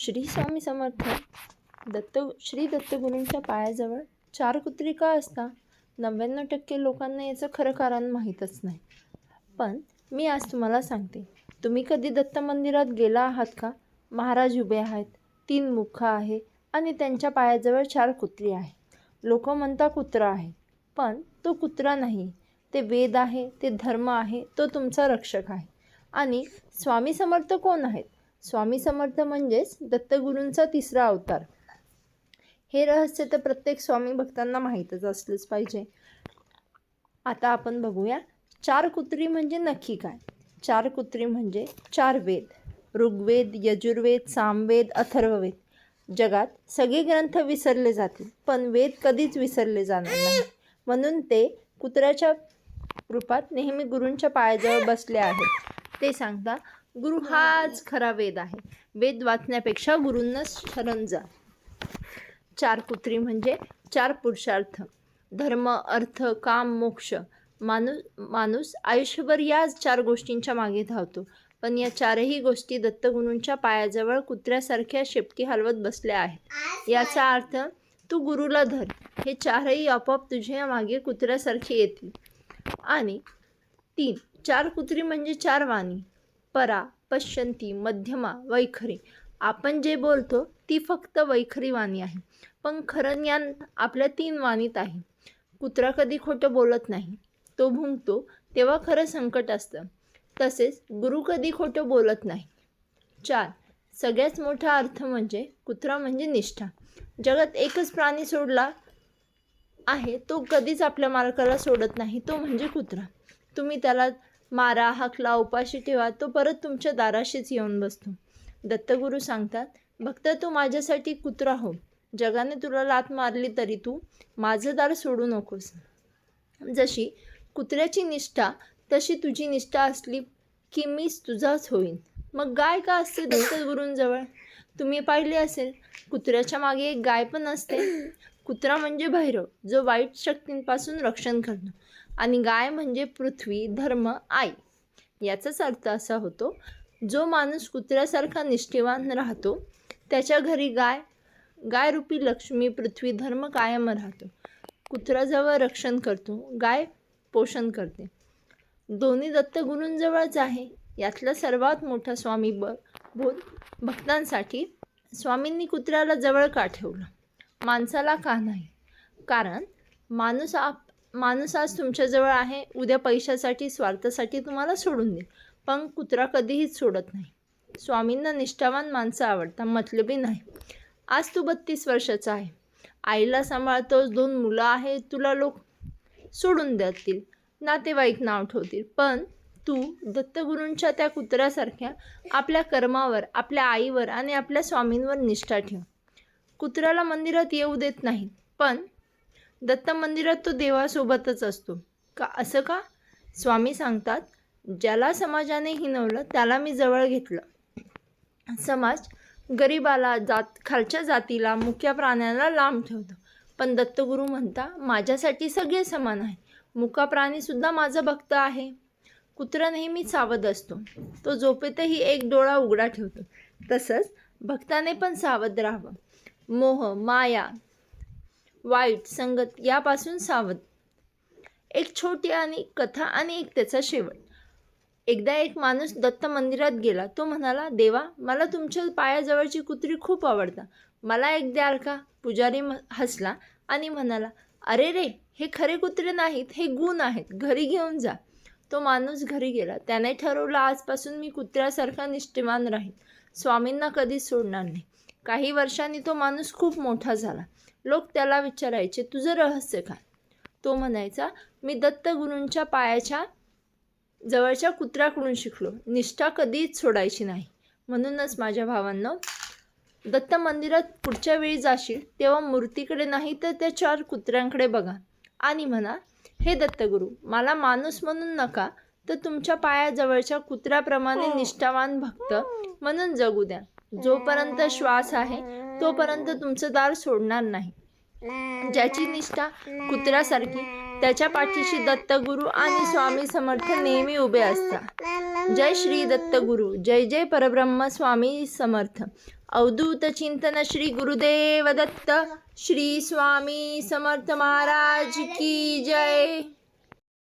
श्री स्वामी समर्थ. श्री दत्तगुरूंच्या पायाजवळ 4 कुत्री का असतात? 99% लोकांना याचं खरं कारण माहीतच नाही. पण मी आज तुम्हाला सांगते. तुम्ही कधी दत्त मंदिरात गेला आहात का? महाराज उभे आहेत, 3 मुख आहे आणि त्यांच्या पायाजवळ 4 कुत्री आहे. लोक म्हणतात कुत्रा आहे, पण तो कुत्रा नाही. ते वेद आहे, ते धर्म आहे, तो तुमचा रक्षक आहे. आणि स्वामी समर्थ कोण आहेत? स्वामी समर्थ म्हणजेच दत्तगुरूंचा 3रा अवतार. हे रहस्य तर प्रत्येक स्वामी भक्तांना माहीतच असलंच पाहिजे. आता आपण बघूया 4 कुत्री म्हणजे नक्की काय. 4 कुत्री म्हणजे 4 वेद: ऋग्वेद, यजुर्वेद, सामवेद, अथर्ववेद. जगात सगळे ग्रंथ विसरले जातील, पण वेद कधीच विसरले जाणार नाही. म्हणून ते कुत्र्याच्या रूपात नेहमी गुरूंच्या पायाजवळ बसले आहेत. ते सांगता गुरु हाच खरा वेद आहे. वेद वाचण्यापेक्षा गुरूंना शरण जा. 4 कुत्री म्हणजे 4 पुरुषार्थ: धर्म, अर्थ, काम, मोक्ष. माणूस आयुष्यभर याच 4 गोष्टींच्या मागे धावतो, पण या 4ही गोष्टी दत्तगुरूंच्या पायाजवळ कुत्र्यासारख्या शेपटी हलवत बसल्या आहेत. याचा अर्थ तू गुरुला धर, हे 4ही आपोआप तुझ्या मागे कुत्र्यासारखे येतील. आणि 4 कुत्री म्हणजे 4 वाणी: परा, पश्यंती, मध्यमा, वैखरी. आपण जे बोलतो ती फक्त वैखरी वाणी आहे, पण खरं ज्ञान आपल्या 3 वाणीत आहे. कुत्रा कधी खोटं बोलत नाही. तो भुंकतो तेव्हा खरं संकट असतं. तसेच गुरु कधी खोटं बोलत नाही. 4 सगळ्यात मोठा अर्थ म्हणजे कुत्रा म्हणजे निष्ठा. जगात एकच प्राणी सोडला आहे, तो कधीच आपल्या मालकाला सोडत नाही, तो म्हणजे कुत्रा. तुम्ही त्याला मारा, हाकला, उपाशी ठेवा, तो परत तुमच्या दाराशीच येऊन बसतो. दत्तगुरू सांगतात, भक्त तू माझ्यासाठी कुत्रा हो. जगाने तुला लाथ मारली तरी तू माझं दार सोडू नकोस. जशी कुत्र्याची निष्ठा तशी तुझी निष्ठा असली की मीच तुझाच होईन. मग गाय का असते दत्तगुरूंजवळ? तुम्ही पाहिले असेल, कुत्र्याच्या मागे एक गाय पण असते. कुत्रा म्हणजे भैरव, जो वाईट शक्तींपासून रक्षण करतो, आणि गाय म्हणजे पृथ्वी, धर्म, आई. याचाच अर्थ असा होतो, जो माणूस कुत्र्यासारखा निष्ठेवान राहतो त्याच्या घरी गायरूपी लक्ष्मी, पृथ्वी, धर्म कायम राहतो. कुत्र्याजवळ रक्षण करतो, गाय पोषण करते. दोन्ही दत्तगुरूंजवळच आहे. यातला सर्वात मोठा स्वामी बोध भक्तांसाठी. स्वामींनी कुत्र्याला जवळ का ठेवलं, माणसाला का नाही? कारण माणूस आज तुमच्याजवळ आहे, उद्या पैशासाठी, स्वार्थासाठी तुम्हाला सोडून देईल, पण कुत्रा कधीही सोडत नाही. स्वामींना निष्ठावान माणसं आवडतात, मतलबी नाही. आज तू 32 वर्षाचा आहे, आईला सांभाळतोस, 2 मुलं आहेत, तुला लोक सोडून देतील, नातेवाईक नाव ठेवतील, पण तू दत्तगुरूंच्या त्या कुत्र्यासारख्या आपल्या कर्मावर, आपल्या आईवर आणि आपल्या स्वामींवर निष्ठा ठेव. कुत्र्याला मंदिरात येऊ देत नाही, पण दत्त मंदिरात तो देवासोबतच असतो का? असं का? स्वामी सांगतात, ज्याला समाजाने हिणवलं त्याला मी जवळ घेतलं. समाज गरिबाला, खालच्या जातीला, मुक्या प्राण्याला लांब ठेवतो, पण दत्तगुरू म्हणता, माझ्यासाठी सगळे समान आहे. मुका प्राणीसुद्धा माझा भक्त आहे. कुत्रा नेहमी सावध असतो, तो झोपेतही एक डोळा उघडा ठेवतो. तसंच भक्ताने पण सावध राहावं. मोह, माया, वाईट संगत यापासून सावध. एक छोटी आणि कथा आणि एक त्याचा शेवट. एकदा एक माणूस दत्त मंदिरात गेला. तो म्हणाला, देवा, मला तुमच्या पायाजवळची कुत्री खूप आवडतात, मला एक द्याल का? पुजारी हसला आणि म्हणाला, अरे रे, हे खरे कुत्रे नाहीत, हे गुण आहेत, घरी घेऊन जा. तो माणूस घरी गेला. त्याने ठरवलं, आजपासून मी कुत्र्यासारखा निष्ठेवान राहील, स्वामींना कधीच सोडणार नाही. काही वर्षांनी तो माणूस खूप मोठा झाला. लोक त्याला विचारायचे, तुझं रहस्य काय? तो म्हणायचा, मी दत्तगुरूंच्या पायाच्या जवळच्या कुत्र्याकडून शिकलो, निष्ठा कधीच सोडायची नाही. म्हणूनच माझ्या भावांनो, दत्त मंदिरात पुढच्या वेळी जाशील तेव्हा मूर्तीकडे नाही तर त्या 4 कुत्र्यांकडे बघा आणि म्हणा, हे दत्तगुरू, मला माणूस म्हणून नका, तर तुमच्या पायाजवळच्या कुत्र्याप्रमाणे निष्ठावान भक्त म्हणून जगू द्या. जोपर्यंत श्वास आहे तोपर्यंत तुमचं दार सोडणार नाही. ज्याची निष्ठा कुत्र्यासारखी, त्याच्या पाठीशी दत्तगुरू आणि स्वामी समर्थ नेहमी उभे असतात. जय श्री दत्तगुरू, जय जय परब्रह्म स्वामी समर्थ. अवधूत चिंतन श्री गुरुदेव दत्त. श्री स्वामी समर्थ महाराज की जय.